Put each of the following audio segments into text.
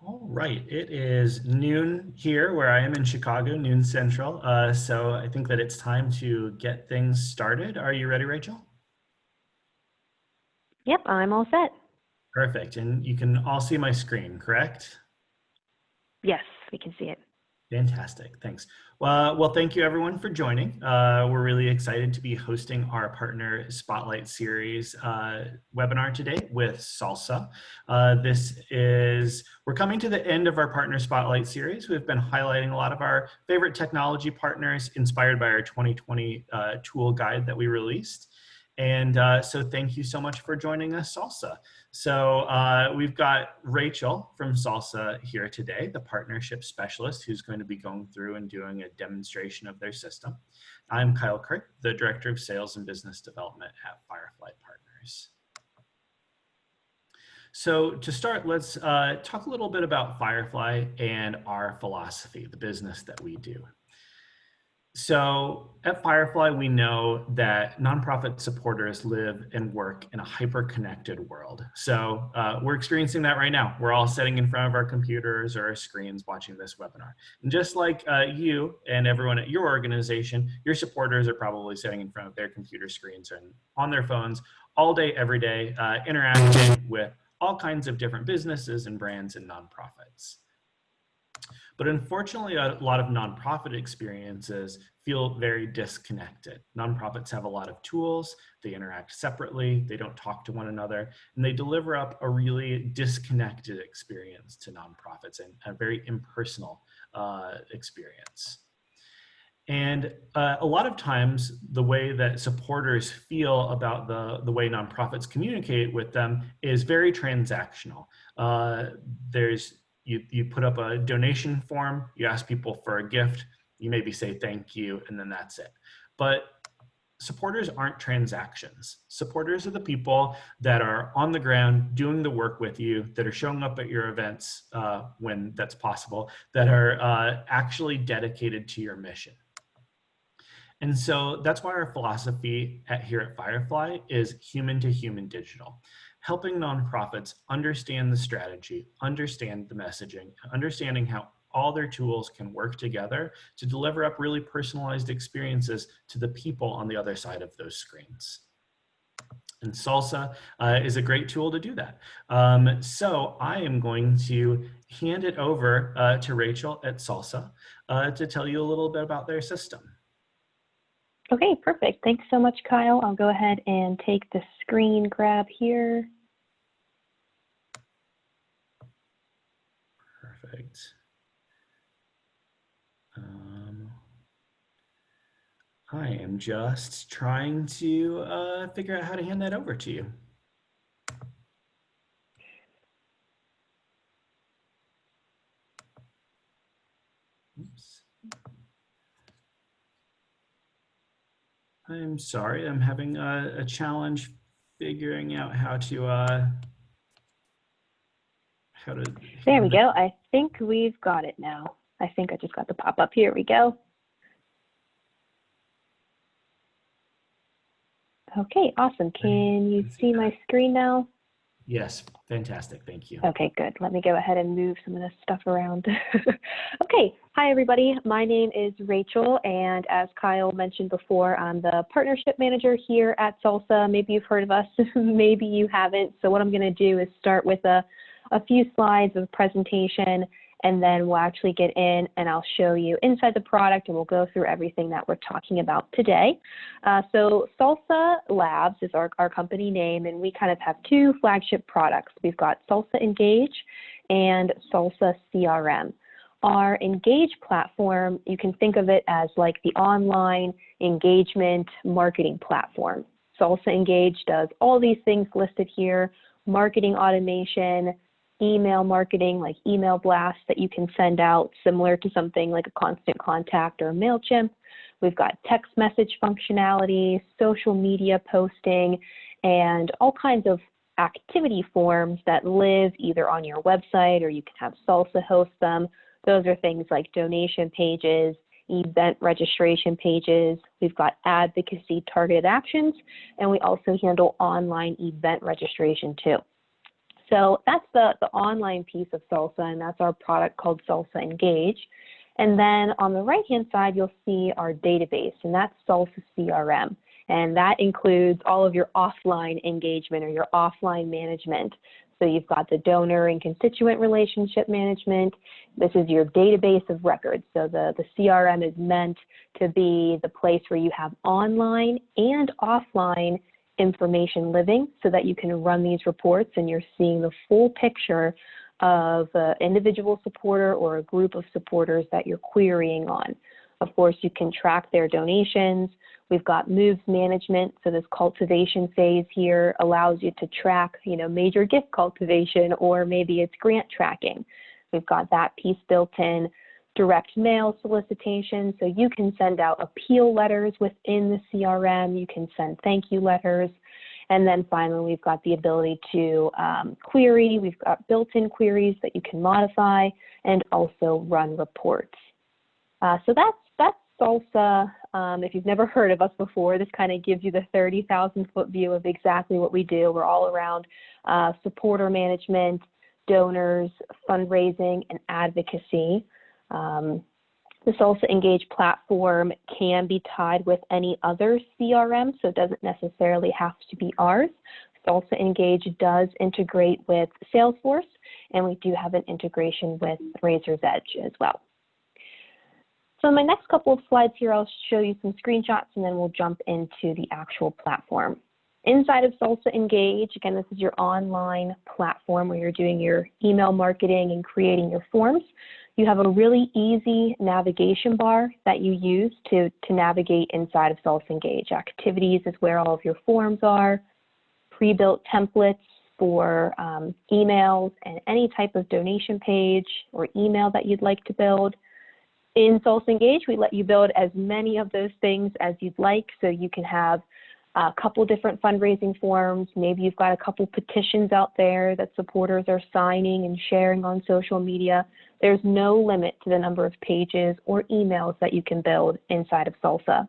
All right, it is noon here where I am in Chicago, noon central. So I think that it's time to get things started. Are you ready, Rachel? Yep, I'm all set. Perfect. And you can all see my screen, correct? Yes, we can see it. Fantastic. Thanks. Well, thank you everyone for joining. We're really excited to be hosting our Partner Spotlight Series webinar today with Salsa. We're coming to the end of our Partner Spotlight Series. We've been highlighting a lot of our favorite technology partners inspired by our 2020 tool guide that we released. And so thank you so much for joining us, Salsa. So we've got Rachel from Salsa here today, the partnership specialist who's going to be going through and doing a demonstration of their system. I'm Kyle Kirk, the Director of Sales and Business Development at Firefly Partners. So to start, let's talk a little bit about Firefly and our philosophy, the business that we do. So at Firefly, we know that nonprofit supporters live and work in a hyper-connected world. So we're experiencing that right now. We're all sitting in front of our computers or our screens watching this webinar. And just like you and everyone at your organization, your supporters are probably sitting in front of their computer screens and on their phones all day, every day, interacting with all kinds of different businesses and brands and nonprofits. But unfortunately, a lot of nonprofit experiences feel very disconnected. Nonprofits have a lot of tools, they interact separately, they don't talk to one another, and they deliver up a really disconnected experience to nonprofits and a very impersonal experience. And a lot of times, the way that supporters feel about the way nonprofits communicate with them is very transactional. You put up a donation form, you ask people for a gift, you maybe say thank you, and then that's it. But supporters aren't transactions. Supporters are the people that are on the ground doing the work with you, that are showing up at your events when that's possible, that are actually dedicated to your mission. And so that's why our philosophy here at Firefly is human to human digital, helping nonprofits understand the strategy, understand the messaging, understanding how all their tools can work together to deliver up really personalized experiences to the people on the other side of those screens. And Salsa is a great tool to do that. So I am going to hand it over to Rachel at Salsa to tell you a little bit about their system. Okay, perfect. Thanks so much, Kyle. I'll go ahead and take the screen grab here. Perfect. I am just trying to figure out how to hand that over to you. Oops. I'm sorry, I'm having a challenge figuring out how to There we go. I think we've got it now. I think I just got the pop-up. Here we go. Okay, awesome. Can you see my screen now? Yes, fantastic. Thank you. Okay, good. Let me go ahead and move some of this stuff around. Okay, hi everybody. My name is Rachel, and as Kyle mentioned before, I'm the partnership manager here at Salsa. Maybe you've heard of us, maybe you haven't. So what I'm going to do is start with a few slides of a presentation, and then we'll actually get in and I'll show you inside the product, and we'll go through everything that we're talking about today. So Salsa Labs is our company name, and we kind of have two flagship products. We've got Salsa Engage and Salsa CRM. Our Engage platform, you can think of it as like the online engagement marketing platform. Salsa Engage does all these things listed here: marketing automation, email marketing, like email blasts that you can send out, similar to something like a Constant Contact or MailChimp. We've got text message functionality, social media posting, and all kinds of activity forms that live either on your website or you can have Salsa host them. Those are things like donation pages, event registration pages. We've got advocacy targeted actions, and we also handle online event registration too. So that's the online piece of Salsa, and that's our product called Salsa Engage. And then on the right-hand side, you'll see our database, and that's Salsa CRM. And that includes all of your offline engagement or your offline management. So you've got the donor and constituent relationship management. This is your database of records. So the CRM is meant to be the place where you have online and offline information living so that you can run these reports and you're seeing the full picture of an individual supporter or a group of supporters that you're querying on. Of course, you can track their donations. We've got moves management, so this cultivation phase here allows you to track, major gift cultivation, or maybe it's grant tracking. We've got that piece built in. Direct mail solicitation, so you can send out appeal letters within the CRM, you can send thank you letters, and then finally we've got the ability to query. We've got built-in queries that you can modify and also run reports. So that's Salsa. If you've never heard of us before, this kind of gives you the 30,000-foot view of exactly what we do. We're all around supporter management, donors, fundraising, and advocacy. The Salsa Engage platform can be tied with any other CRM, so it doesn't necessarily have to be ours. Salsa Engage does integrate with Salesforce, and we do have an integration with Razor's Edge as well. So in my next couple of slides here, I'll show you some screenshots, and then we'll jump into the actual platform. Inside of Salsa Engage, again, this is your online platform where you're doing your email marketing and creating your forms. You have a really easy navigation bar that you use to navigate inside of Salsa Engage. Activities is where all of your forms are, pre-built templates for emails and any type of donation page or email that you'd like to build. In Salsa Engage, we let you build as many of those things as you'd like, so you can have a couple different fundraising forms. Maybe you've got a couple petitions out there that supporters are signing and sharing on social media. There's no limit to the number of pages or emails that you can build inside of Salsa.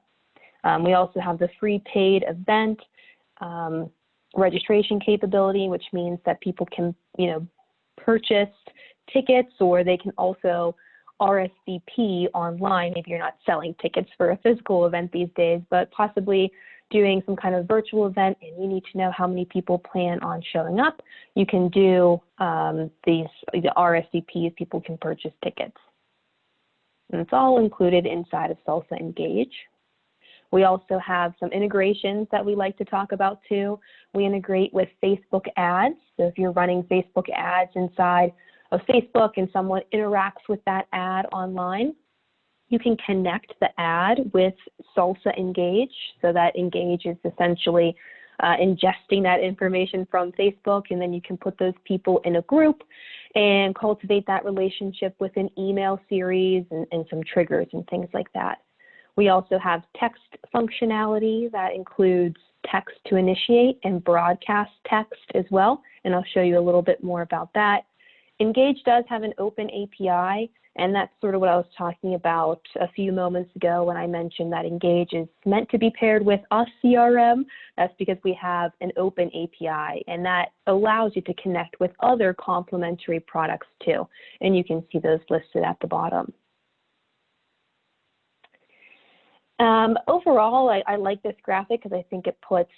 We also have the free paid event registration capability, which means that people can, purchase tickets, or they can also RSVP online. Maybe you're not selling tickets for a physical event these days, but possibly doing some kind of virtual event and you need to know how many people plan on showing up. You can do the RSVPs, people can purchase tickets. And it's all included inside of Salsa Engage. We also have some integrations that we like to talk about too. We integrate with Facebook ads. So if you're running Facebook ads inside of Facebook and someone interacts with that ad online, you can connect the ad with Salsa Engage. So that Engage is essentially ingesting that information from Facebook, and then you can put those people in a group and cultivate that relationship with an email series and some triggers and things like that. We also have text functionality that includes text to initiate and broadcast text as well, and I'll show you a little bit more about that. Engage does have an open API, and that's sort of what I was talking about a few moments ago when I mentioned that Engage is meant to be paired with a CRM. That's because we have an open API, and that allows you to connect with other complementary products too, and you can see those listed at the bottom. Overall, I like this graphic because I think it puts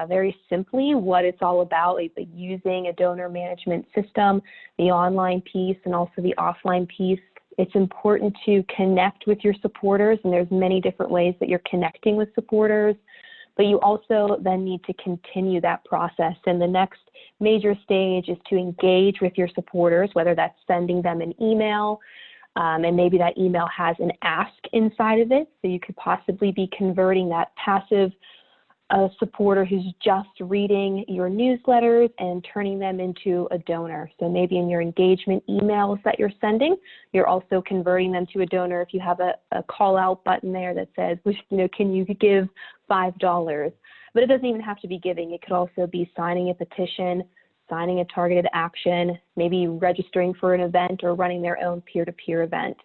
very simply what it's all about, like using a donor management system, the online piece and also the offline piece. It's important to connect with your supporters, and there's many different ways that you're connecting with supporters, but you also then need to continue that process. And the next major stage is to engage with your supporters, whether that's sending them an email, and maybe that email has an ask inside of it, so you could possibly be converting that passive supporter who's just reading your newsletters and turning them into a donor. So maybe in your engagement emails that you're sending, you're also converting them to a donor if you have a call out button there that says, can you give $5? But it doesn't even have to be giving. It could also be signing a petition, signing a targeted action, maybe registering for an event or running their own peer-to-peer event.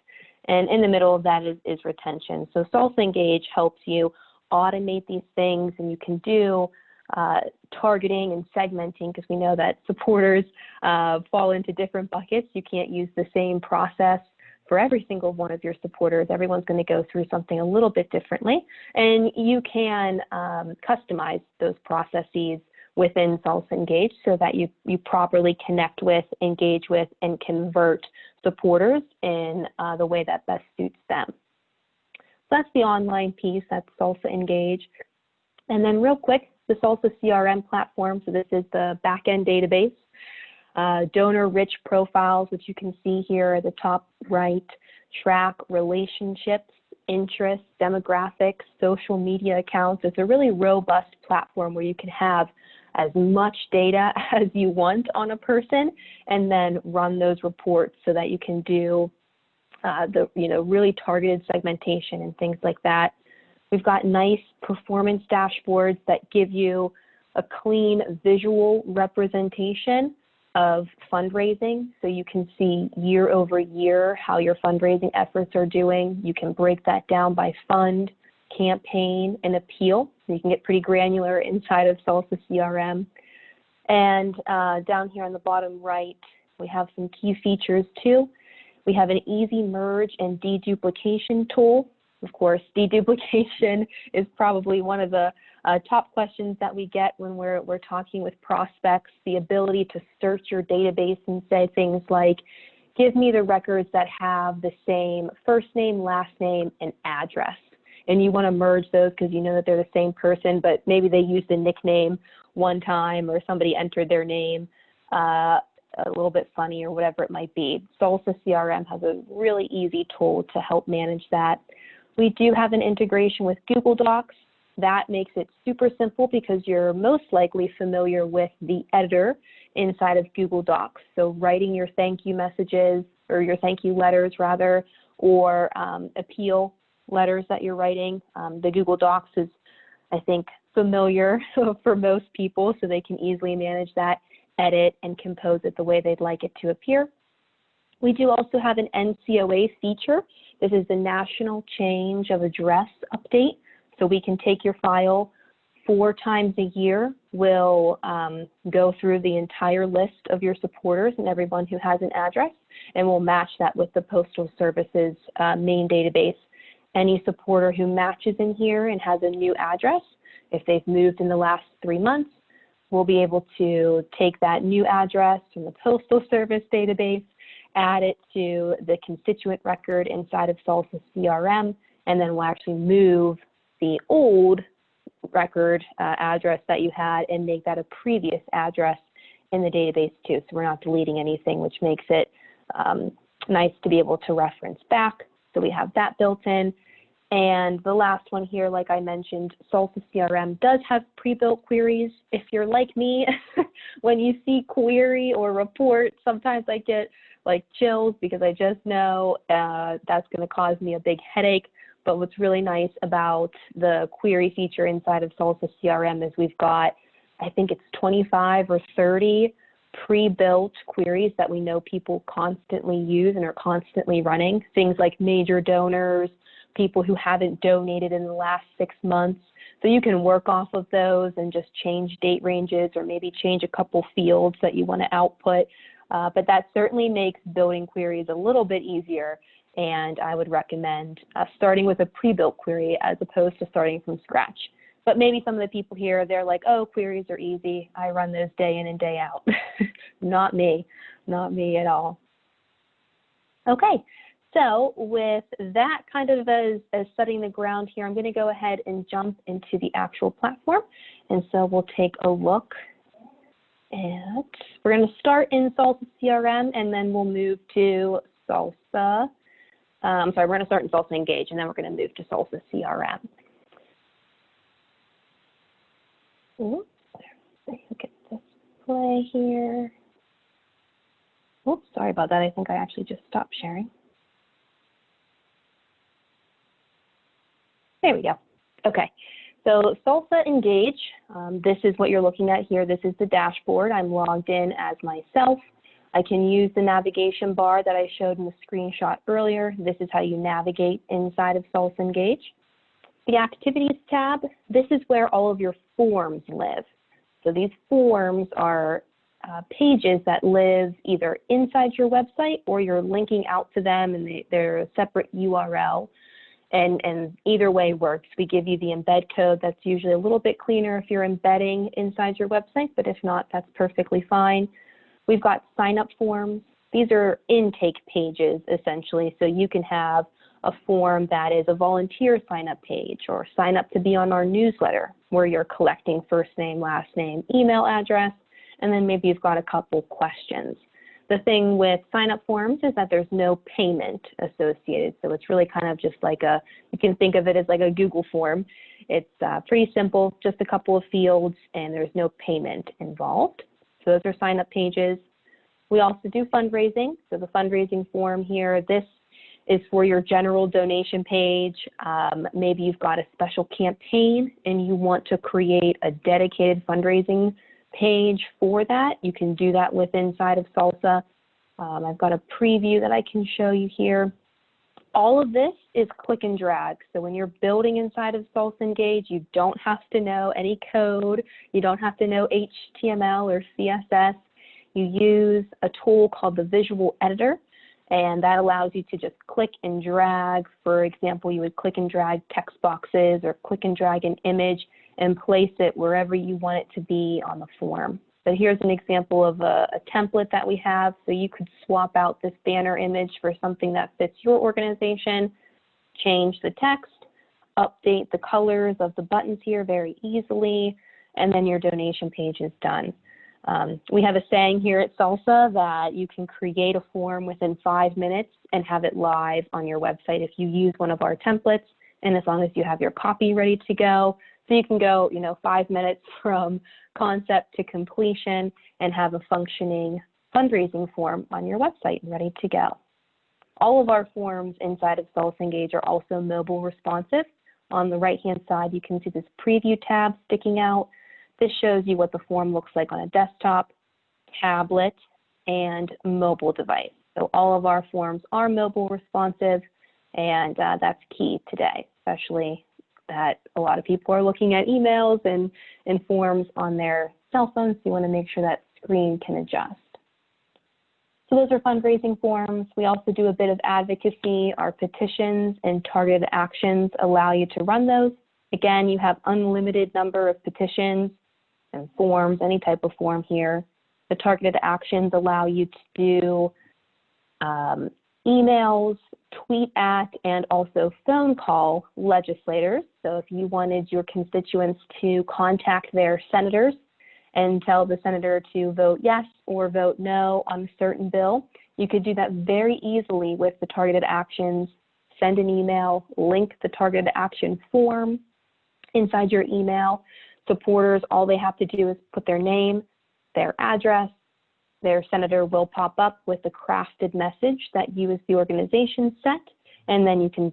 And in the middle of that is retention. So Salsa Engage helps you automate these things, and you can do targeting and segmenting, because we know that supporters fall into different buckets. You can't use the same process for every single one of your supporters. Everyone's going to go through something a little bit differently, and you can customize those processes within Salsa Engage so that you properly connect with, engage with, and convert supporters in the way that best suits them. So that's the online piece, that's Salsa Engage. And then real quick, the Salsa CRM platform. So this is the backend database. Donor-rich profiles, which you can see here at the top right, track relationships, interests, demographics, social media accounts. It's a really robust platform where you can have as much data as you want on a person and then run those reports so that you can do really targeted segmentation and things like that. We've got nice performance dashboards that give you a clean visual representation of fundraising, so you can see year over year how your fundraising efforts are doing. You can break that down by fund, campaign, and appeal. So you can get pretty granular inside of Salsa CRM. And down here on the bottom right, we have some key features too. We have an easy merge and deduplication tool. Of course, deduplication is probably one of the top questions that we get when we're talking with prospects. The ability to search your database and say things like, give me the records that have the same first name, last name, and address. And you want to merge those because you know that they're the same person, but maybe they used a nickname one time or somebody entered their name a little bit funny or whatever it might be. Salsa CRM has a really easy tool to help manage that. We do have an integration with Google Docs. That makes it super simple because you're most likely familiar with the editor inside of Google Docs. So writing your thank you messages, or your thank you letters rather, or appeal letters that you're writing. The Google Docs is, I think, familiar for most people, so they can easily manage that, edit, and compose it the way they'd like it to appear. We do also have an NCOA feature. This is the National Change of Address update. So we can take your file 4 times a year. We'll go through the entire list of your supporters and everyone who has an address, and we'll match that with the Postal Service's main database. Any supporter who matches in here and has a new address, if they've moved in the last 3 months, we'll be able to take that new address from the Postal Service database, add it to the constituent record inside of Salsa CRM, and then we'll actually move the old record address that you had and make that a previous address in the database too. So we're not deleting anything, which makes it nice to be able to reference back. So we have that built in. And the last one here, like I mentioned, Salsa CRM does have pre-built queries. If you're like me, when you see query or report, sometimes I get like chills because I just know that's going to cause me a big headache. But what's really nice about the query feature inside of Salsa CRM is we've got, I think it's 25 or 30 pre-built queries that we know people constantly use and are constantly running. Things like major donors, people who haven't donated in the last 6 months. So you can work off of those and just change date ranges or maybe change a couple fields that you want to output. But that certainly makes building queries a little bit easier. And I would recommend starting with a pre-built query as opposed to starting from scratch. But maybe some of the people here, they're like, oh, queries are easy. I run those day in and day out. Not me at all. Okay, so with that kind of as setting the ground here, I'm going to go ahead and jump into the actual platform. And so we'll take a look at, we're going to start in Salsa CRM and then we'll move to Salsa. We're going to start in Salsa Engage and then we're going to move to Salsa CRM. Oops, look at this play here. Oops, sorry about that. I think I actually just stopped sharing. There we go. Okay, so Salsa Engage, this is what you're looking at here. This is the dashboard. I'm logged in as myself. I can use the navigation bar that I showed in the screenshot earlier. This is how you navigate inside of Salsa Engage. The Activities tab, this is where all of your forms live. So these forms are pages that live either inside your website or you're linking out to them and they're a separate URL. And either way works. We give you the embed code. That's usually a little bit cleaner if you're embedding inside your website, but if not, that's perfectly fine. We've got sign-up forms. These are intake pages, essentially. So you can have a form that is a volunteer sign-up page or sign up to be on our newsletter where you're collecting first name, last name, email address, and then maybe you've got a couple questions. The thing with sign-up forms is that there's no payment associated. So it's really kind of just like you can think of it as like a Google form. It's pretty simple, just a couple of fields, and there's no payment involved. So those are sign-up pages. We also do fundraising. So the fundraising form here, this is for your general donation page. Maybe you've got a special campaign and you want to create a dedicated fundraising page for that. You can do that with inside of Salsa. I've got a preview that I can show you here. All of this is click and drag. So when you're building inside of Salsa Engage, you don't have to know any code. You don't have to know HTML or CSS. You use a tool called the Visual Editor, and that allows you to just click and drag. For example, you would click and drag text boxes or click and drag an image and place it wherever you want it to be on the form. So here's an example of a template that we have. So you could swap out this banner image for something that fits your organization, change the text, update the colors of the buttons here very easily, and then your donation page is done. We have a saying here at Salsa that you can create a form within 5 minutes and have it live on your website if you use one of our templates, and as long as you have your copy ready to go. So you can go, 5 minutes from concept to completion and have a functioning fundraising form on your website ready to go. All of our forms inside of SalsaEngage are also mobile responsive. On the right-hand side, you can see this preview tab sticking out. This shows you what the form looks like on a desktop, tablet, and mobile device. So all of our forms are mobile responsive, and that's key today, especially that a lot of people are looking at emails and forms on their cell phones. So you want to make sure that screen can adjust. So those are fundraising forms. We also do a bit of advocacy. Our petitions and targeted actions allow you to run those. Again, you have unlimited number of petitions and forms, any type of form here. The targeted actions allow you to do emails, tweet at, and also phone call legislators. So if you wanted your constituents to contact their senators and tell the senator to vote yes or vote no on a certain bill, you could do that very easily with the targeted actions. Send an email, link the targeted action form inside your email. Supporters, all they have to do is put their name, their address. Their senator will pop up with a crafted message that you as the organization set, and then you can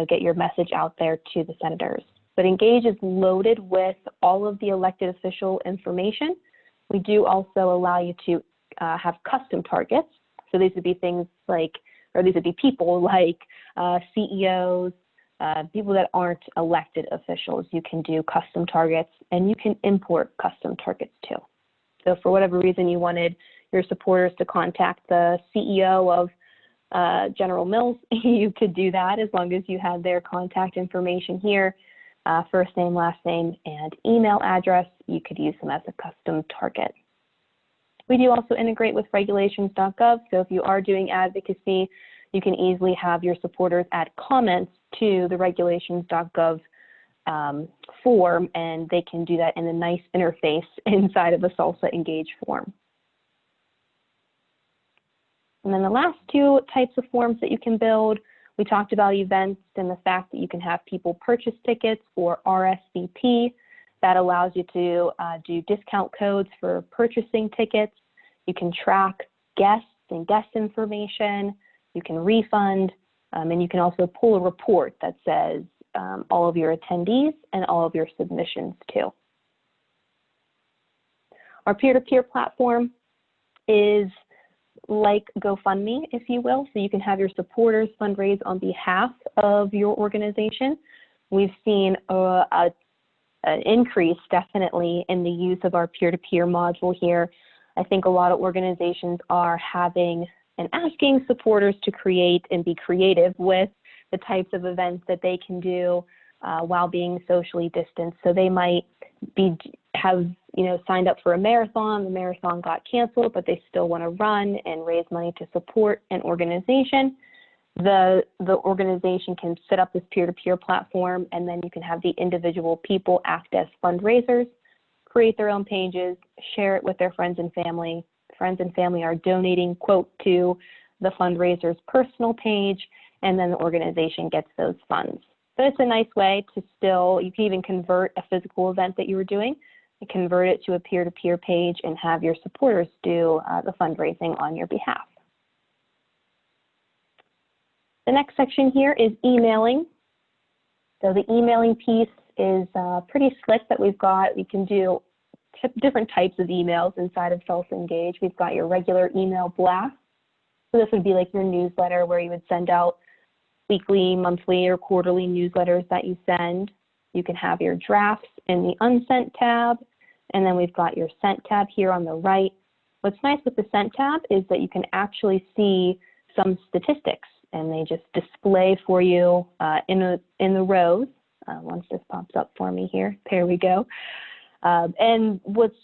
get your message out there to the senators. But Engage is loaded with all of the elected official information. We do also allow you to have custom targets. So these would be things like, or these would be people like CEOs, people that aren't elected officials. You can do custom targets, and you can import custom targets too. So for whatever reason you wanted your supporters to contact the CEO of General Mills, you could do that as long as you had their contact information here, first name, last name, and email address. You could use them as a custom target. We do also integrate with Regulations.gov. So if you are doing advocacy, you can easily have your supporters add comments to the Regulations.gov form, and they can do that in a nice interface inside of a Salsa Engage form. And then the last two types of forms that you can build, we talked about events and the fact that you can have people purchase tickets or RSVP. That allows you to do discount codes for purchasing tickets. You can track guests and guest information. You can refund, and you can also pull a report that says all of your attendees and all of your submissions too. Our peer-to-peer platform is like GoFundMe, if you will. So you can have your supporters fundraise on behalf of your organization. We've seen a an increase definitely in the use of our peer-to-peer module here. I think a lot of organizations are having and asking supporters to create and be creative with the types of events that they can do while being socially distanced. So they might have signed up for a marathon. The marathon got canceled, but they still want to run and raise money to support an organization. The organization can set up this peer-to-peer platform, and then you can have the individual people act as fundraisers, create their own pages, share it with their friends and family. Friends and family are donating, quote, to the fundraiser's personal page, and then the organization gets those funds. So it's a nice way to you can even convert a physical event that you were doing and convert it to a peer-to-peer page and have your supporters do the fundraising on your behalf. The next section here is emailing. So the emailing piece is pretty slick that we've got. We can do different types of emails inside of SalsaEngage. We've got your regular email blast. So this would be like your newsletter where you would send out weekly, monthly, or quarterly newsletters that you send. You can have your drafts in the unsent tab, and then we've got your sent tab here on the right. What's nice with the sent tab is that you can actually see some statistics, and they just display for you in the rows. Once this pops up for me here, there we go. And what's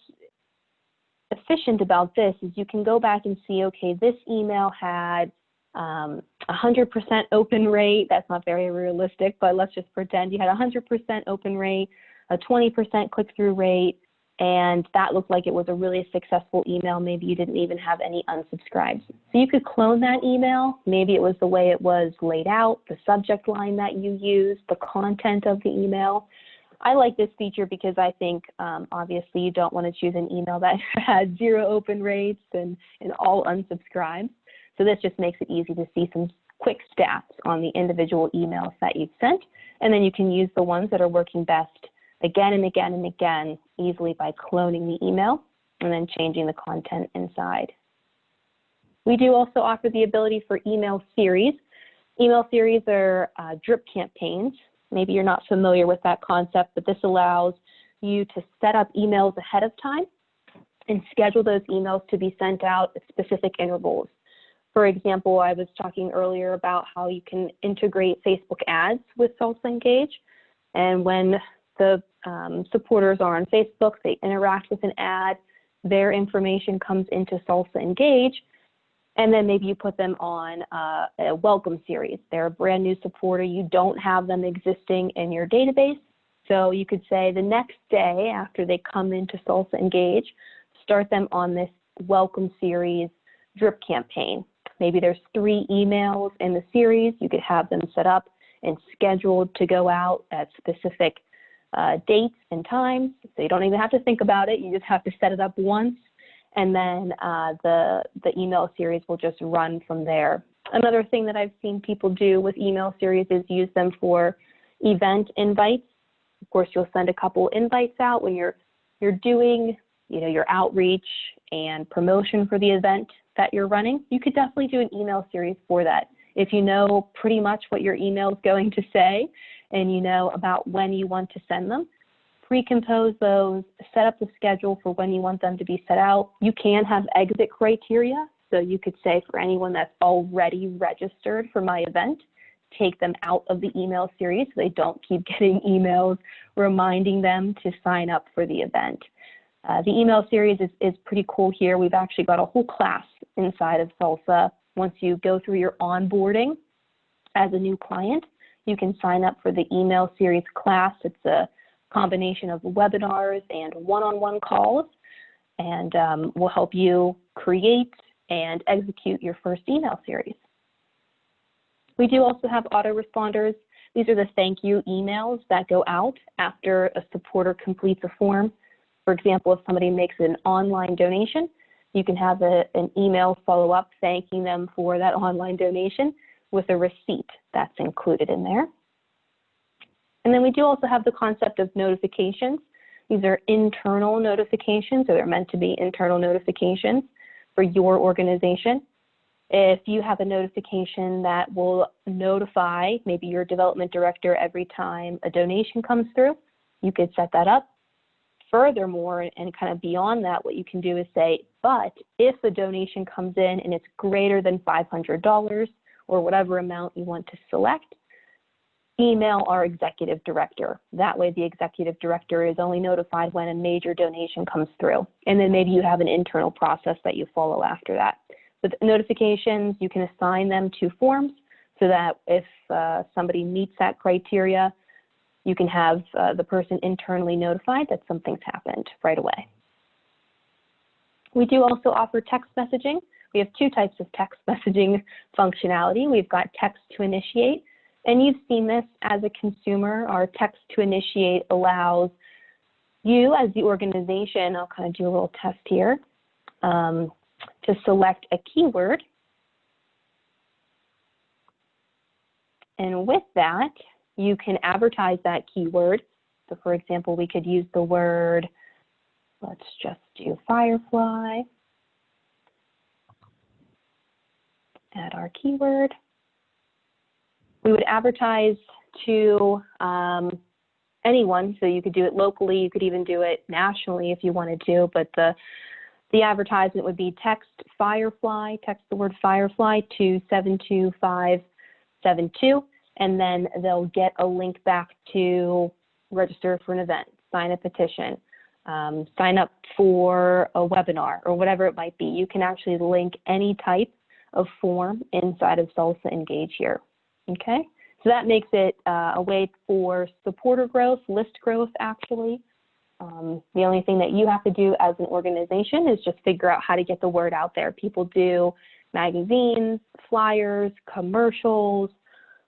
efficient about this is you can go back and see, okay, this email had 100% open rate. That's not very realistic, but let's just pretend you had 100% open rate, a 20% click-through rate, and that looked like it was a really successful email. Maybe you didn't even have any unsubscribes. So you could clone that email. Maybe it was the way it was laid out, the subject line that you used, the content of the email. I like this feature because I think obviously you don't want to choose an email that had 0 open rates and all unsubscribed. So this just makes it easy to see some quick stats on the individual emails that you've sent, and then you can use the ones that are working best again and again and again easily by cloning the email and then changing the content inside. We do also offer the ability for email series. Email series are drip campaigns. Maybe you're not familiar with that concept, but this allows you to set up emails ahead of time and schedule those emails to be sent out at specific intervals. For example, I was talking earlier about how you can integrate Facebook ads with SalsaEngage, and when the supporters are on Facebook, they interact with an ad, their information comes into SalsaEngage, and then maybe you put them on a welcome series. They're a brand new supporter. You don't have them existing in your database. So you could say the next day after they come into SalsaEngage, start them on this welcome series drip campaign. Maybe there's 3 emails in the series. You could have them set up and scheduled to go out at specific dates and times. So you don't even have to think about it. You just have to set it up once, and then the email series will just run from there. Another thing that I've seen people do with email series is use them for event invites. Of course, you'll send a couple invites out when you're doing your outreach and promotion for the event that you're running. You could definitely do an email series for that. If you know pretty much what your email is going to say and you know about when you want to send them, pre-compose those, set up the schedule for when you want them to be set out. You can have exit criteria. So you could say for anyone that's already registered for my event, take them out of the email series so they don't keep getting emails reminding them to sign up for the event. The email series is pretty cool here. We've actually got a whole class inside of Salsa. Once you go through your onboarding as a new client, you can sign up for the email series class. It's a combination of webinars and one-on-one calls, and will help you create and execute your first email series. We do also have autoresponders. These are the thank you emails that go out after a supporter completes a form. For example, if somebody makes an online donation, you can have an email follow-up thanking them for that online donation with a receipt that's included in there. And then we do also have the concept of notifications. These are internal notifications, or they're meant to be internal notifications for your organization. If you have a notification that will notify maybe your development director every time a donation comes through, you could set that up. Furthermore, and kind of beyond that, what you can do is say, but if the donation comes in and it's greater than $500 or whatever amount you want to select, email our executive director. That way the executive director is only notified when a major donation comes through. And then maybe you have an internal process that you follow after that. With notifications, you can assign them to forms so that if somebody meets that criteria, you can have the person internally notified that something's happened right away. We do also offer text messaging. We have two types of text messaging functionality. We've got text to initiate, and you've seen this as a consumer. Our text to initiate allows you as the organization, I'll kind of do a little test here, to select a keyword. And with that, you can advertise that keyword. So for example, we could use the word, let's just do firefly, add our keyword. We would advertise to anyone, so you could do it locally, you could even do it nationally if you wanted to, but the advertisement would be text firefly, text the word firefly to 72572. And then they'll get a link back to register for an event, sign a petition, sign up for a webinar, or whatever it might be. You can actually link any type of form inside of Salsa Engage here, okay? So that makes it a way for supporter growth, list growth actually. The only thing that you have to do as an organization is just figure out how to get the word out there. People do magazines, flyers, commercials,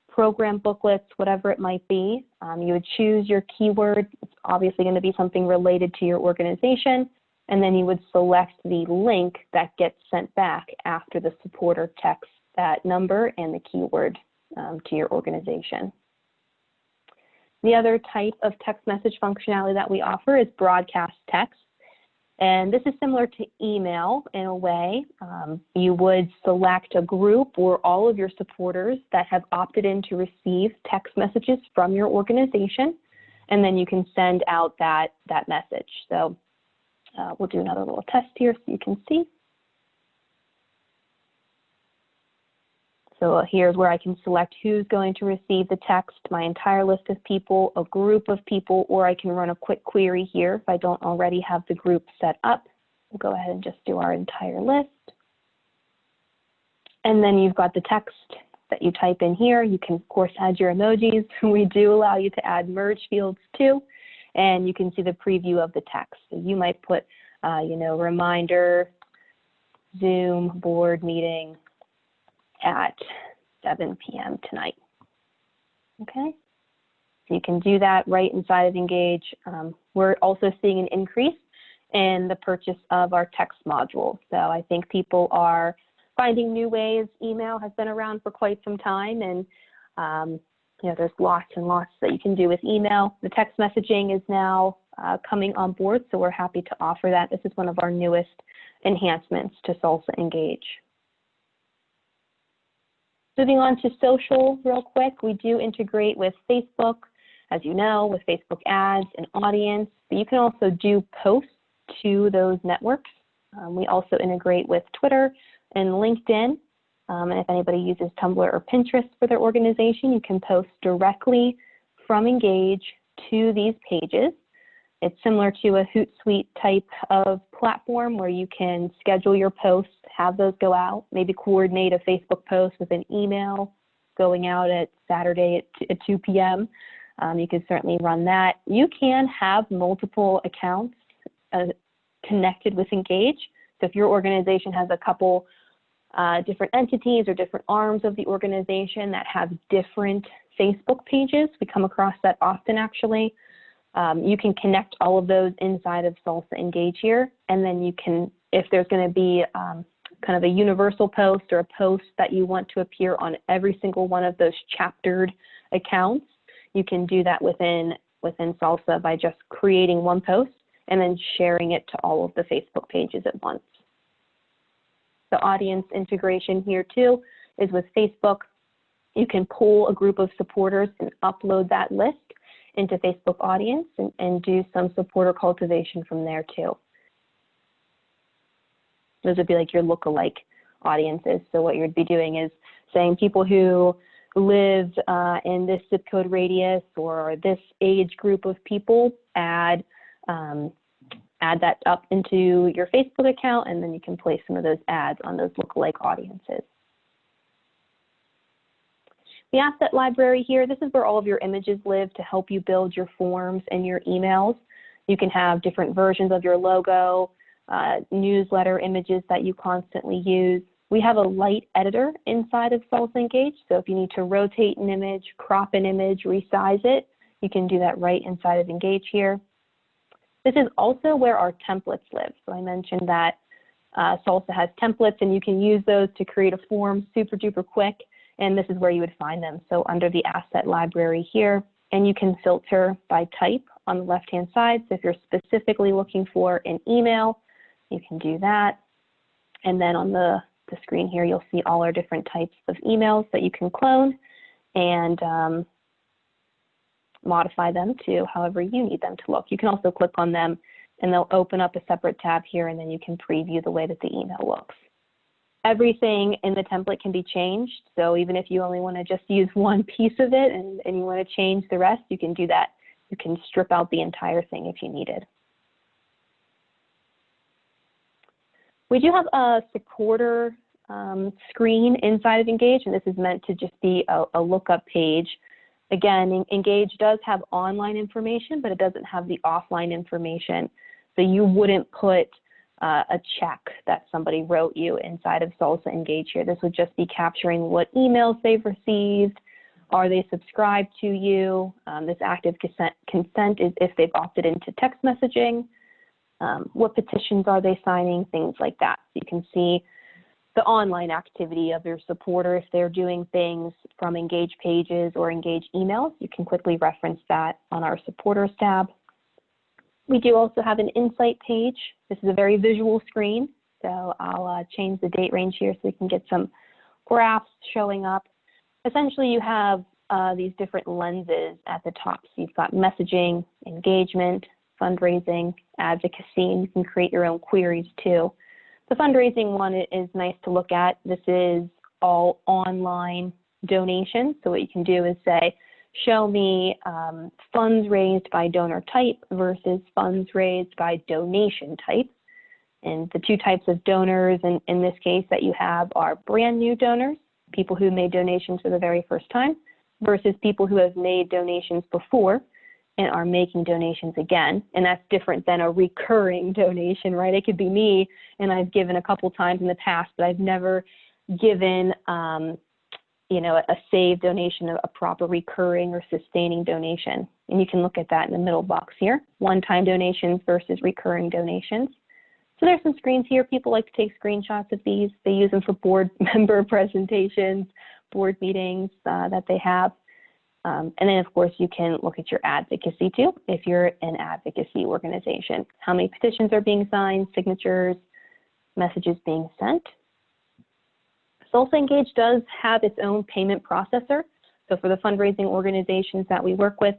program booklets, whatever it might be. You would choose your keyword. It's obviously going to be something related to your organization. And then you would select the link that gets sent back after the supporter texts that number and the keyword to your organization. The other type of text message functionality that we offer is broadcast text. And this is similar to email in a way. You would select a group or all of your supporters that have opted in to receive text messages from your organization, and then you can send out that message. So we'll do another little test here so you can see. So here's where I can select who's going to receive the text, my entire list of people, a group of people, or I can run a quick query here if I don't already have the group set up. We'll go ahead and just do our entire list. And then you've got the text that you type in here. You can, of course, add your emojis. We do allow you to add merge fields too, and you can see the preview of the text. So you might put, you know, reminder, Zoom board meeting at 7 p.m. tonight. Okay, so you can do that right inside of Engage. We're also seeing an increase in the purchase of our text module. So I think people are finding new ways. Email has been around for quite some time, and you know, there's lots and lots that you can do with email. The text messaging is now coming on board, so we're happy to offer that. This is one of our newest enhancements to Salsa Engage. Moving on to social real quick, we do integrate with Facebook, as you know, with Facebook ads and audience, but you can also do posts to those networks. We also integrate with Twitter and LinkedIn, and if anybody uses Tumblr or Pinterest for their organization, you can post directly from Engage to these pages. It's similar to a Hootsuite type of platform where you can schedule your posts, have those go out, maybe coordinate a Facebook post with an email going out at Saturday at 2 p.m. You can certainly run that. You can have multiple accounts connected with Engage. So if your organization has a couple different entities or different arms of the organization that have different Facebook pages, we come across that often actually. You can connect all of those inside of Salsa Engage here, and then you can, if there's going to be kind of a universal post or a post that you want to appear on every single one of those chaptered accounts, you can do that within Salsa by just creating one post and then sharing it to all of the Facebook pages at once. The audience integration here too is with Facebook. You can pull a group of supporters and upload that list. into Facebook audience and do some supporter cultivation from there too. Those would be like your lookalike audiences. So what you'd be doing is saying people who live in this zip code radius or this age group of people, add that up into your Facebook account, and then you can place some of those ads on those lookalike audiences. The asset library here, this is where all of your images live to help you build your forms and your emails. You can have different versions of your logo, newsletter images that you constantly use. We have a light editor inside of SalsaEngage, so if you need to rotate an image, crop an image, resize it, you can do that right inside of Engage here. This is also where our templates live. So I mentioned that Salsa has templates, and you can use those to create a form super duper quick, and this is where you would find them. So under the asset library here, and you can filter by type on the left-hand side. So if you're specifically looking for an email, you can do that. And then on the screen here, you'll see all our different types of emails that you can clone and modify them to however you need them to look. You can also click on them and they'll open up a separate tab here, and then you can preview the way that the email looks. Everything in the template can be changed. So even if you only want to just use one piece of it and you want to change the rest, you can do that. You can strip out the entire thing if you needed. We do have a supporter screen inside of Engage, and this is meant to just be a lookup page. Again, Engage does have online information, but it doesn't have the offline information. So you wouldn't put a check that somebody wrote you inside of Salsa Engage here. This would just be capturing what emails they've received. Are they subscribed to you? This active consent is if they've opted into text messaging. What petitions are they signing? Things like that. So you can see the online activity of your supporter. If they're doing things from Engage pages or Engage emails, you can quickly reference that on our supporters tab. We do also have an insight page. This is a very visual screen, so I'll change the date range here so we can get some graphs showing up. Essentially, you have these different lenses at the top. So you've got messaging, engagement, fundraising, advocacy, and you can create your own queries too. The fundraising one is nice to look at. This is all online donations. So what you can do is say, show me funds raised by donor type versus funds raised by donation type. And the two types of donors in this case that you have are brand new donors, people who made donations for the very first time, versus people who have made donations before and are making donations again. And that's different than a recurring donation, right? It could be me, and I've given a couple times in the past, but I've never given you know, a saved donation, a proper recurring or sustaining donation. And you can look at that in the middle box here, one-time donations versus recurring donations. So there's some screens here. People like to take screenshots of these. They use them for board member presentations, board meetings that they have. And then, of course, you can look at your advocacy too, if you're an advocacy organization. How many petitions are being signed, signatures, messages being sent. SalsaEngage does have its own payment processor. So for the fundraising organizations that we work with,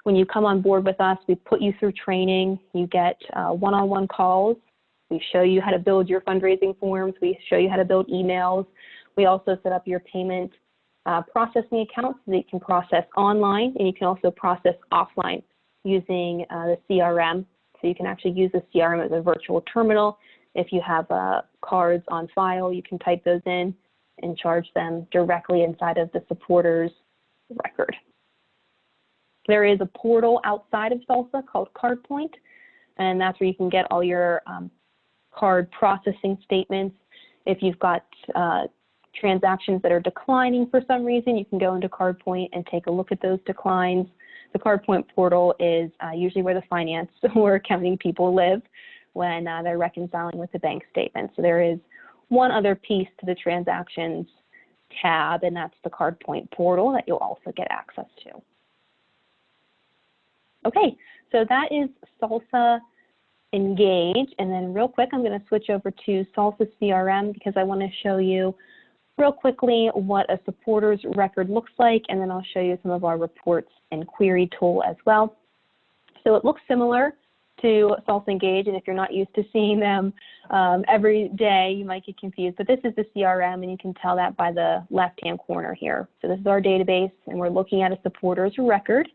when you come on board with us, we put you through training. You get one-on-one calls. We show you how to build your fundraising forms. We show you how to build emails. We also set up your payment processing accounts so that you can process online, and you can also process offline using the CRM. So you can actually use the CRM as a virtual terminal. If you have cards on file, you can type those in and charge them directly inside of the supporter's record. There is a portal outside of Salsa called CardPoint, and that's where you can get all your card processing statements. If you've got transactions that are declining for some reason, you can go into CardPoint and take a look at those declines. The CardPoint portal is usually where the finance or accounting people live when they're reconciling with the bank statement. So there is one other piece to the transactions tab, and that's the CardPoint portal that you'll also get access to. Okay, so that is Salsa Engage, and then real quick, I'm going to switch over to Salsa CRM because I want to show you real quickly what a supporter's record looks like, and then I'll show you some of our reports and query tool as well. So it looks similar to SalsaEngage, and if you're not used to seeing them every day, you might get confused. But this is the CRM, and you can tell that by the left-hand corner here. So this is our database, and we're looking at a supporter's record.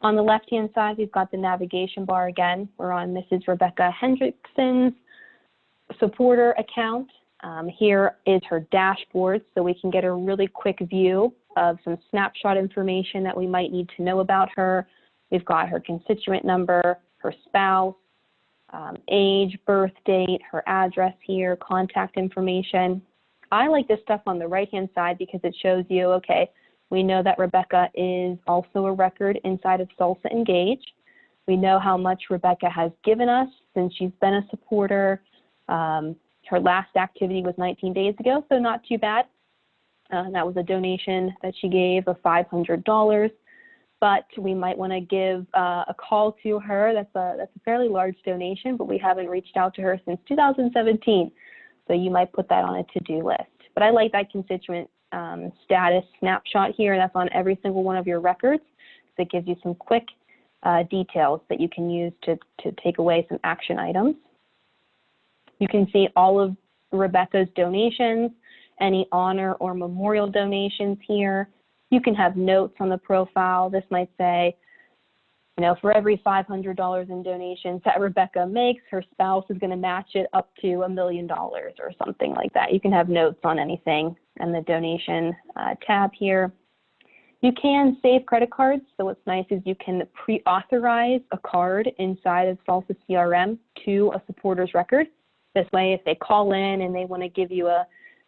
On the left-hand side, we've got the navigation bar again. We're on Mrs. Rebecca Hendrickson's supporter account. Here is her dashboard, so we can get a really quick view of some snapshot information that we might need to know about her. We've got her constituent number, her spouse, age, birth date, her address here, contact information. I like this stuff on the right-hand side because it shows you, okay, we know that Rebecca is also a record inside of SalsaEngage. We know how much Rebecca has given us since she's been a supporter. Her last activity was 19 days ago, so not too bad. That was a donation that she gave of $500. But we might want to give a call to her. That's a fairly large donation, but we haven't reached out to her since 2017. So you might put that on a to-do list. But I like that constituent status snapshot here. That's on every single one of your records. So it gives you some quick details that you can use to take away some action items. You can see all of Rebecca's donations, any honor or memorial donations here. You can have notes on the profile. This might say, you know, for every $500 in donations that Rebecca makes, her spouse is going to match it up to $1 million or something like that. You can have notes on anything and the donation tab here. You can save credit cards. So what's nice is you can pre-authorize a card inside of Salsa CRM to a supporter's record. This way, if they call in and they want to give you a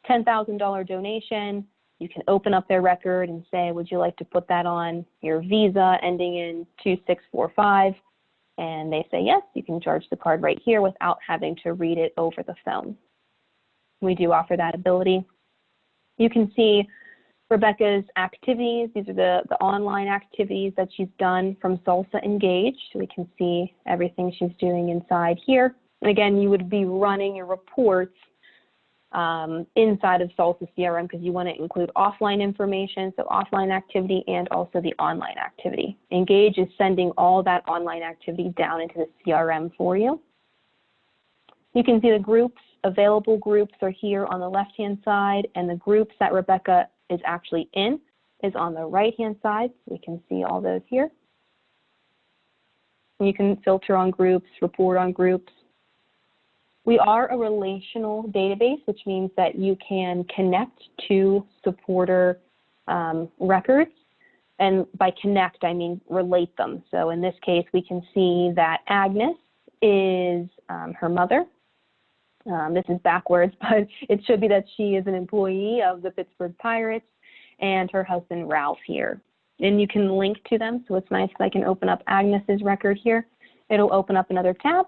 $10,000 donation, you can open up their record and say, would you like to put that on your Visa ending in 2645? And they say yes, you can charge the card right here without having to read it over the phone. We do offer that ability. You can see Rebecca's activities. These are the online activities that she's done from SalsaEngage. So we can see everything she's doing inside here. And again, you would be running your reports inside of Salsa CRM because you want to include offline information, so offline activity and also the online activity. Engage is sending all that online activity down into the CRM for you. You can see the groups, available groups are here on the left-hand side, and the groups that Rebecca is actually in is on the right-hand side. So we can see all those here. And you can filter on groups, report on groups. We are a relational database, which means that you can connect to supporter records. And by connect, I mean relate them. So in this case, we can see that Agnes is her mother. This is backwards, but it should be that she is an employee of the Pittsburgh Pirates, and her husband Ralph here. And you can link to them. So it's nice if I can open up Agnes's record here. It'll open up another tab.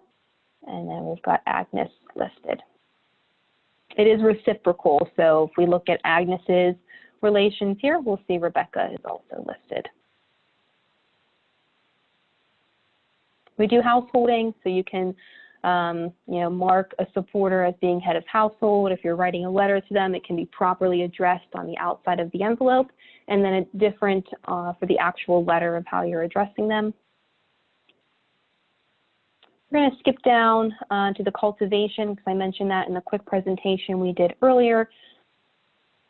And then we've got Agnes listed. It is reciprocal, so if we look at Agnes's relations here, we'll see Rebecca is also listed. We do householding, so you can mark a supporter as being head of household. If you're writing a letter to them, it can be properly addressed on the outside of the envelope, and then it's different for the actual letter of how you're addressing them. We're going to skip down to the cultivation because I mentioned that in the quick presentation we did earlier.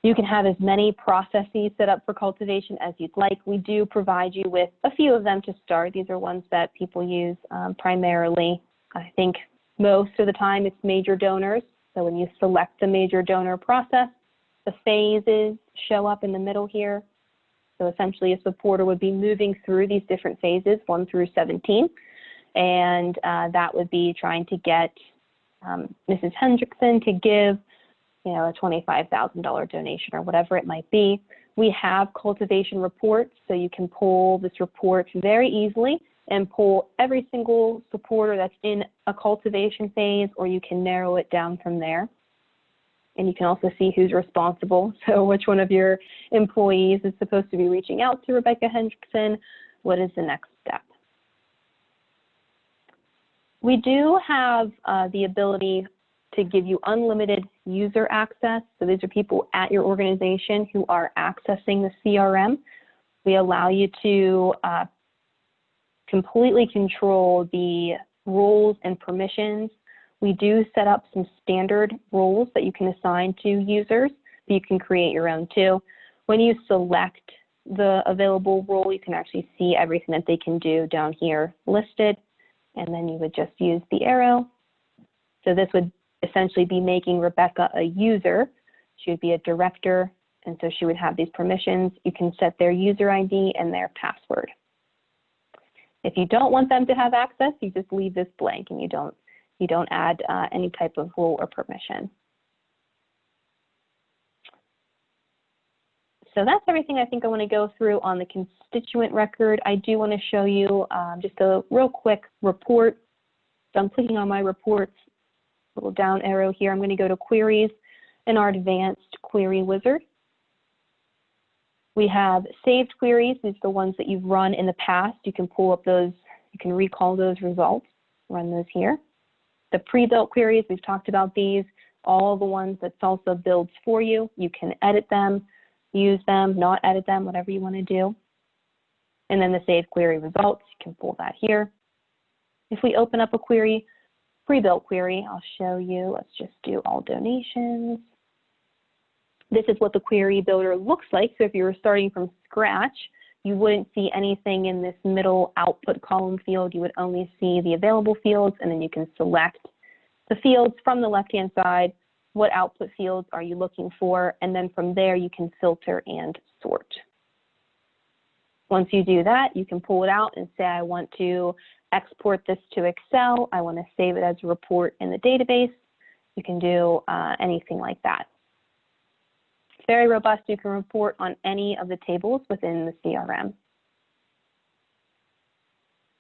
You can have as many processes set up for cultivation as you'd like. We do provide you with a few of them to start. These are ones that people use primarily. I think most of the time it's major donors. So when you select the major donor process, the phases show up in the middle here. So essentially a supporter would be moving through these different phases, 1 through 17. And that would be trying to get Mrs. Hendrickson to give, a $25,000 donation or whatever it might be. We have cultivation reports, so you can pull this report very easily and pull every single supporter that's in a cultivation phase, or you can narrow it down from there. And you can also see who's responsible. So which one of your employees is supposed to be reaching out to Rebecca Hendrickson? What is the next step? We do have the ability to give you unlimited user access. So these are people at your organization who are accessing the CRM. We allow you to completely control the roles and permissions. We do set up some standard roles that you can assign to users, but you can create your own too. When you select the available role, you can actually see everything that they can do down here listed, and then you would just use the arrow. So this would essentially be making Rebecca a user. She would be a director, and so she would have these permissions. You can set their user ID and their password. If you don't want them to have access, you just leave this blank and you don't add any type of role or permission. So that's everything I think I want to go through on the constituent record. I do want to show you just a real quick report. So I'm clicking on my reports, little down arrow here. I'm going to go to queries in our advanced query wizard. We have saved queries. These are the ones that you've run in the past. You can pull up those, you can recall those results, run those here. The pre-built queries, we've talked about these, all the ones that Salsa builds for you. You can edit them, use them, not edit them, whatever you want to do. And then the saved query results, you can pull that here. If we open up a query, pre-built query, I'll show you. Let's just do all donations. This is what the query builder looks like. So if you were starting from scratch, you wouldn't see anything in this middle output column field. You would only see the available fields, and then you can select the fields from the left-hand side. What output fields are you looking for? And then from there, you can filter and sort. Once you do that, you can pull it out and say, I want to export this to Excel. I want to save it as a report in the database. You can do anything like that. It's very robust. You can report on any of the tables within the CRM.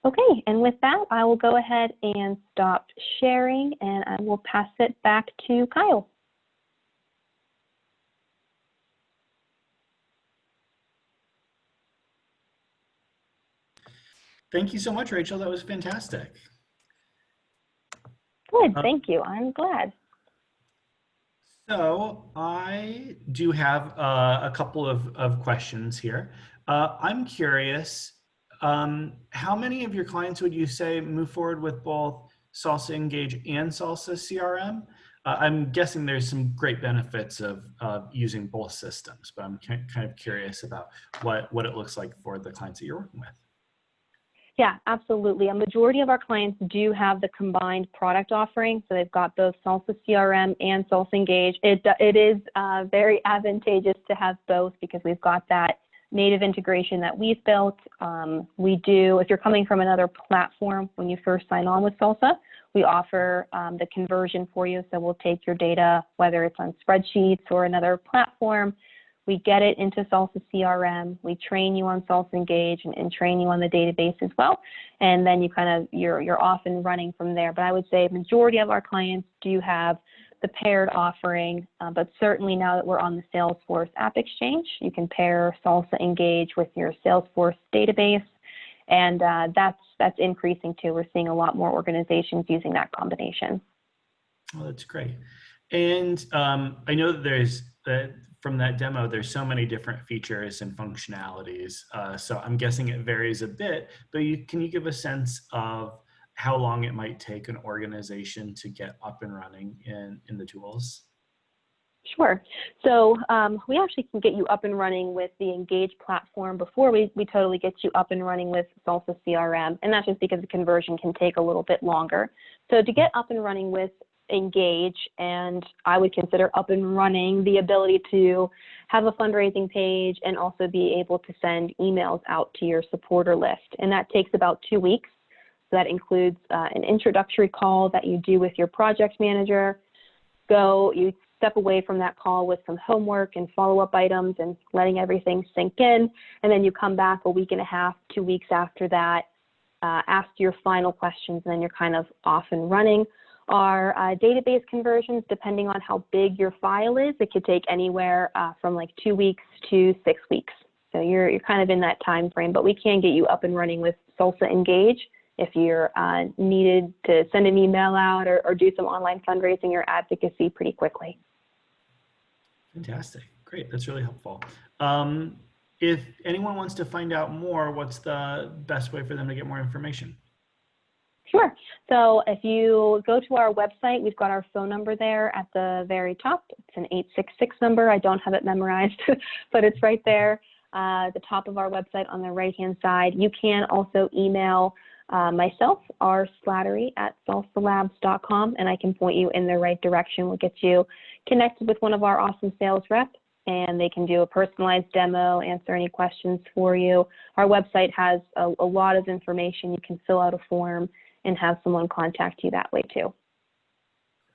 Okay, and with that, I will go ahead and stop sharing, and I will pass it back to Kyle. Thank you so much, Rachel. That was fantastic. Good, thank you. I'm glad. So I do have a couple of questions here. I'm curious, how many of your clients would you say move forward with both Salsa Engage and Salsa CRM? I'm guessing there's some great benefits of using both systems, but I'm kind of curious about what it looks like for the clients that you're working with. Yeah, absolutely. A majority of our clients do have the combined product offering. So they've got both Salsa CRM and Salsa Engage. It is very advantageous to have both because we've got that native integration that we've built. We do, if you're coming from another platform, when you first sign on with Salsa, we offer the conversion for you. So we'll take your data, whether it's on spreadsheets or another platform, we get it into Salsa CRM, we train you on Salsa Engage and train you on the database as well. And then you're off and running from there. But I would say majority of our clients do have the paired offering, but certainly now that we're on the Salesforce App Exchange, you can pair Salsa Engage with your Salesforce database. And that's increasing too. We're seeing a lot more organizations using that combination. Oh, that's great. And I know that there's from that demo, there's so many different features and functionalities. So I'm guessing it varies a bit, but can you give a sense of how long it might take an organization to get up and running in the tools? Sure. So we actually can get you up and running with the Engage platform before we totally get you up and running with Salsa CRM. And that's just because the conversion can take a little bit longer. So to get up and running with Engage, and I would consider up and running the ability to have a fundraising page and also be able to send emails out to your supporter list. And that takes about 2 weeks. So that includes an introductory call that you do with your project manager. You step away from that call with some homework and follow-up items and letting everything sink in. And then you come back a week and a half, 2 weeks after that, ask your final questions, and then you're kind of off and running. Our database conversions, depending on how big your file is, it could take anywhere from like 2 weeks to 6 weeks. So you're kind of in that time frame, but we can get you up and running with Salsa Engage if you're needed to send an email out or do some online fundraising or advocacy pretty quickly. Fantastic. Great. That's really helpful. If anyone wants to find out more, what's the best way for them to get more information? Sure. So if you go to our website, we've got our phone number there at the very top. It's an 866 number. I don't have it memorized, but it's right there at the top of our website on the right-hand side. You can also email myself, rslattery@salsalabs.com, and I can point you in the right direction. We'll get you connected with one of our awesome sales reps, and they can do a personalized demo, answer any questions for you. Our website has a lot of information. You can fill out a form and have someone contact you that way too.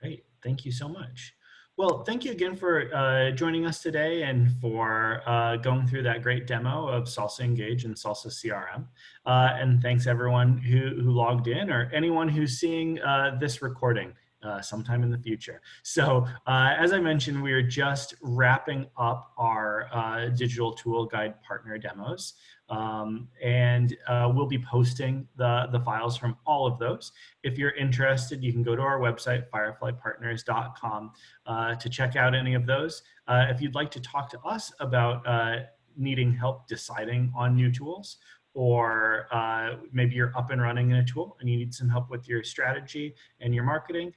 Great. Thank you so much. Well, thank you again for joining us today and for going through that great demo of Salsa Engage and Salsa CRM. And thanks everyone who logged in, or anyone who's seeing this recording sometime in the future. So as I mentioned, we are just wrapping up our digital tool guide partner demos. And we'll be posting the files from all of those. If you're interested, you can go to our website, fireflypartners.com, to check out any of those. If you'd like to talk to us about needing help deciding on new tools, or maybe you're up and running in a tool and you need some help with your strategy and your marketing,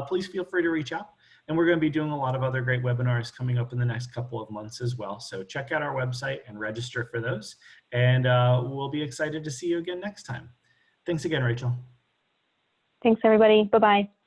please feel free to reach out. And we're going to be doing a lot of other great webinars coming up in the next couple of months as well. So check out our website and register for those. And we'll be excited to see you again next time. Thanks again, Rachel. Thanks, everybody. Bye-bye.